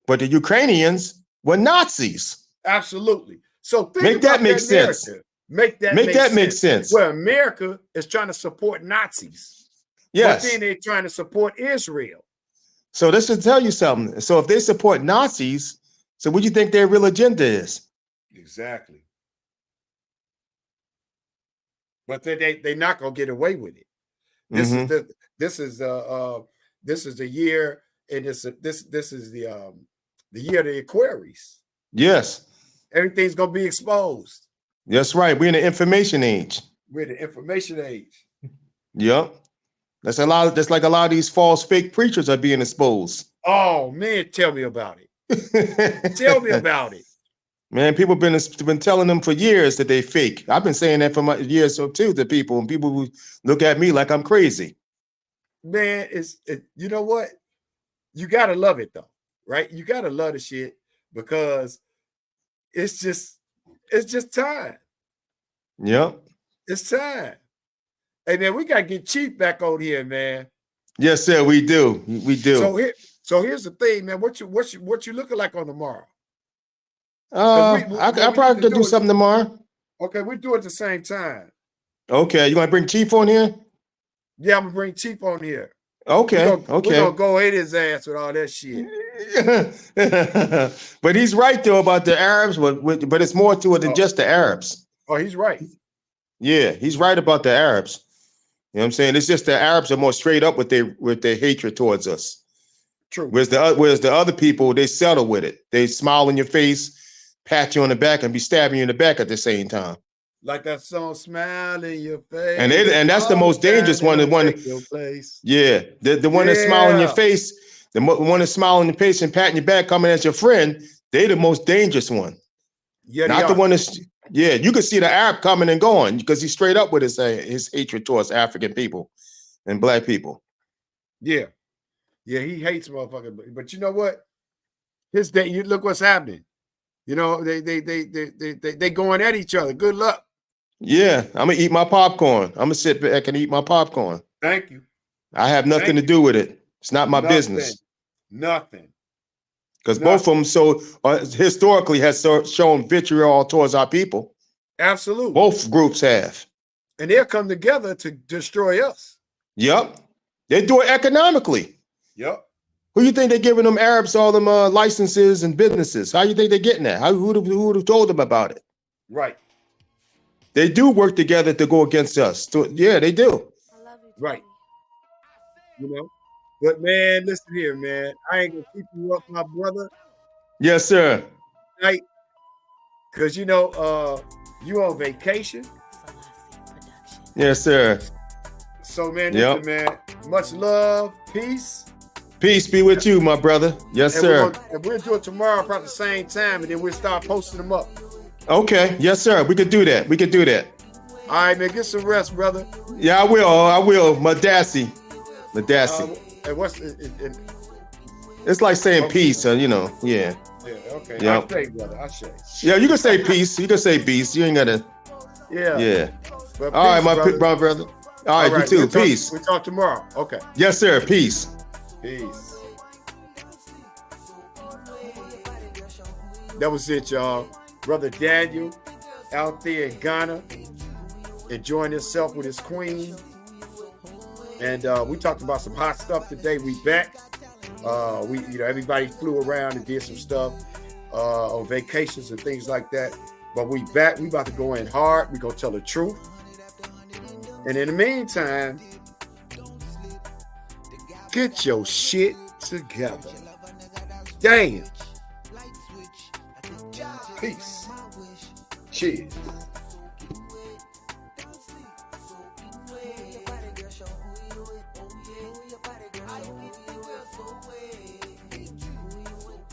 but the Ukrainians were Nazis. Absolutely. So make that make sense. Make that make sense. Well, America is trying to support Nazis. Yes. But then they're trying to support Israel. So this should tell you something. So if they support Nazis, So what do you think their real agenda is? Exactly. But they're not gonna get away with it. This is the year, and this is the year of the Aquarius. Yes. Everything's gonna be exposed. That's right. We're in the information age. We're in the information age. Yep. That's like a lot of these false fake preachers are being exposed. Oh man, tell me about it. Tell me about it. Man, people been telling them for years that they fake. I've been saying that for years too to people, and people who look at me like I'm crazy. Man, you know what? You gotta love it though, right? You gotta love the shit because it's just time. Yep. It's time. Hey man, we gotta get Chief back on here, man. Yes, sir. We do. We do. So here's the thing, man. What you looking like on tomorrow? I probably could do something tomorrow. Okay, we do it at the same time. Okay, you gonna bring Chief on here? Yeah, I'm gonna bring Chief on here. Okay, We're gonna go hit his ass with all that shit. But he's right though about the Arabs, but it's more to it than just the Arabs. Oh, he's right. Yeah, he's right about the Arabs. You know what I'm saying? It's just the Arabs are more straight up with their hatred towards us. True. Whereas the other people, they settle with it. They smile in your face, pat you on the back, and be stabbing you in the back at the same time. Like that song, "Smile in Your Face," and that's the most dangerous one. The one, yeah, the one that's smiling in your face, the one that's smiling in your face and patting your back, coming as your friend. They the most dangerous one. Yeah, not the one that's. Yeah, you can see the Arab coming and going because he's straight up with his hatred towards African people and black people. Yeah, he hates motherfuckers. But you know what? His day, you look what's happening. You know, they going at each other. Good luck. Yeah, I'm gonna eat my popcorn. I'm gonna sit back and eat my popcorn. Thank you. I have nothing to do with it. It's not my business. Nothing. Because both of them historically has shown vitriol towards our people. Absolutely. Both groups have. And they'll come together to destroy us. Yep. They do it economically. Yep. Who you think they're giving them Arabs all them licenses and businesses? How you think they're getting that? Who would have told them about it? Right. They do work together to go against us. Yeah, they do. Right. You know? But man, listen here, man. I ain't gonna keep you up, my brother. Yes, sir. Right? Because you know, you on vacation. Yes, sir. So man, listen, man. Much love, peace. Peace be with you, my brother. Yes, sir. We'll do it tomorrow about the same time, and then we'll start posting them up. Okay. Yes, sir. We could do that. All right, man. Get some rest, brother. Yeah, I will. Madassi. And what's it's like saying peace, you know. Yeah. Yeah, okay. Yep. I say, brother. I say. Yeah, you can say peace. You can say beast. You ain't gotta. Yeah. Yeah. But all right, my brother. All right, you too. Peace. We'll talk tomorrow. Okay. Yes, sir. Peace. Peace. That was it, y'all. Brother Daniel out there in Ghana enjoying himself with his queen. And we talked about some hot stuff today. We back. Everybody flew around and did some stuff on vacations and things like that. But we back. We about to go in hard. We gonna tell the truth. And in the meantime, get your shit together. Damn. Peace. Cheers.